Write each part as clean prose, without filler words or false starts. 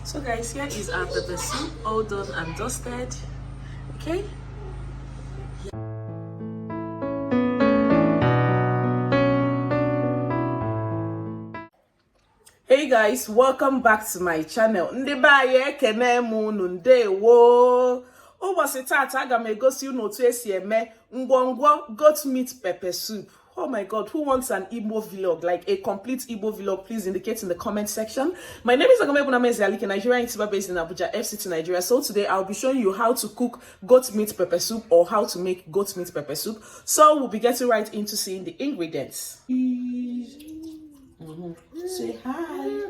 So guys, here is our pepper soup, all done and dusted. Okay. Hey guys, welcome back to my channel. Ndị be anyị ekene m unu ndewo. Ụbọchị tata aga m egosi unu otu esi eme ngwongwo goat meat pepper soup. Oh my god, who wants an Igbo vlog, like a complete Igbo vlog? Please indicate in the comment section. My name is Goatmeat Nigerian YouTuber based in Abuja, FCT, Nigeria. So today I'll be showing you how to cook goat meat pepper soup or how to make goat meat pepper soup. So we'll be getting right into seeing the ingredients. Say hi.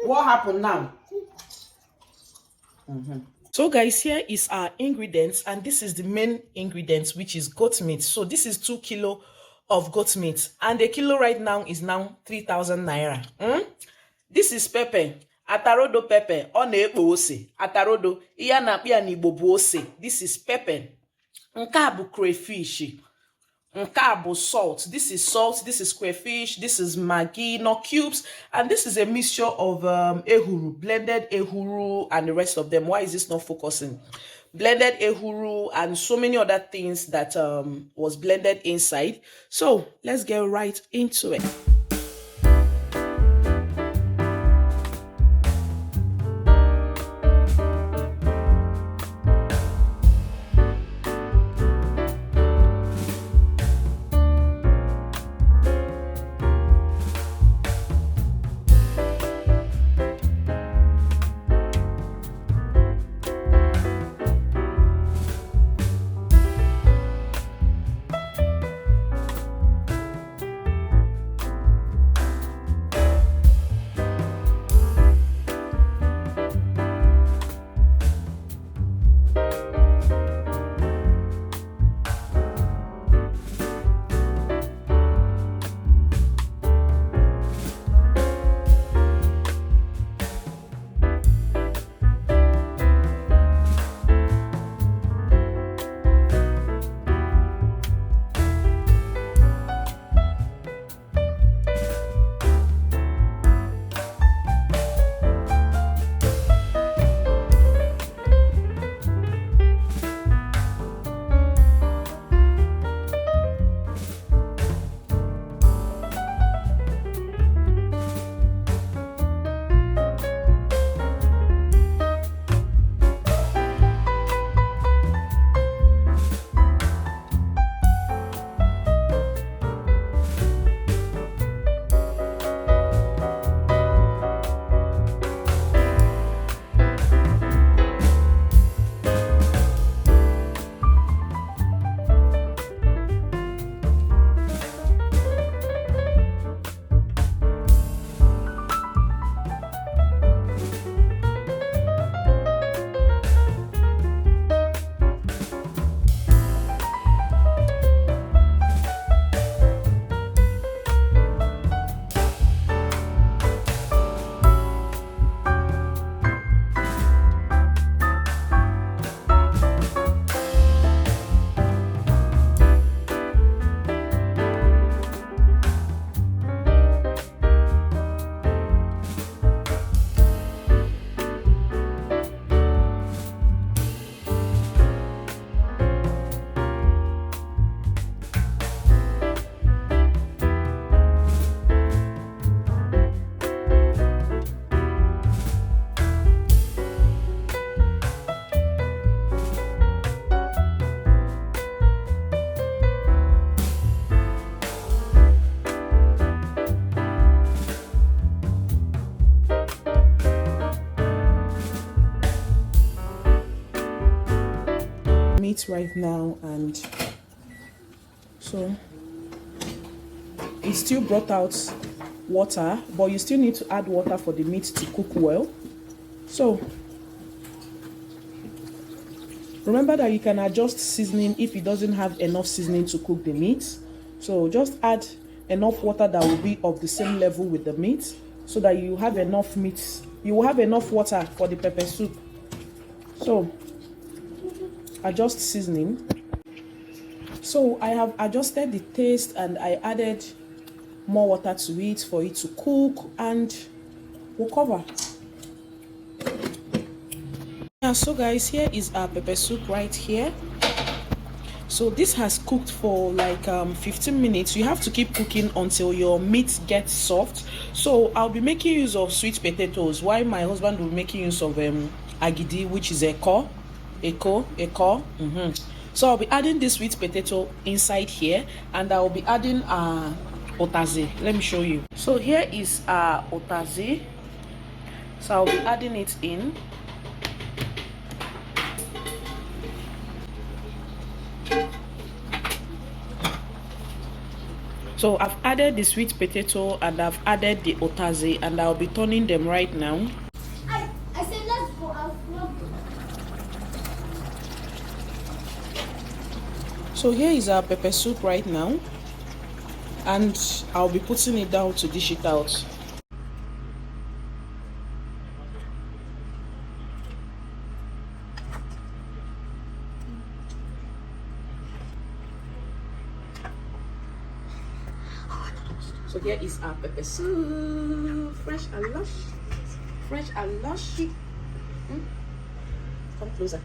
What happened now? So guys, here is our ingredients, and this is the main ingredients, which is goat meat. So this is 2 kilo of goat meat, and a kilo right now is now 3,000 naira. This is pepper, atarodo pepper, ọ ose, atarodo, iya na pia ni bobo ose. This is pepper. Nke a bụ crayfish. Nkabo salt. This is salt, this is crayfish, this is maggi, not cubes, and this is a mixture of ehuru, blended ehuru, and the rest of them. Why is this not focusing? Blended ehuru and so many other things that was blended inside. So let's get right into it. Meat right now, and so it still brought out water, but you still need to add water for the meat to cook well. So remember that you can adjust seasoning if it doesn't have enough seasoning to cook the meat. So just add enough water that will be of the same level with the meat, so that you have enough meat, you will have enough water for the pepper soup. So adjust seasoning. So I have adjusted the taste and I added more water to it for it to cook, and we'll cover. Yeah, so guys, here is our pepper soup right here. So this has cooked for like 15 minutes. You have to keep cooking until your meat gets soft. So I'll be making use of sweet potatoes, while my husband will be making use of agidi, which is eko. So I'll be adding this sweet potato inside here, and I'll be adding otaze. Let me show you. So here is otaze. So I'll be adding it in. So I've added the sweet potato and I've added the otaze, and I'll be turning them right now. I said let's go out. So here is our pepper soup right now, and I'll be putting it down to dish it out. So here is our pepper soup, fresh and lush, Come closer.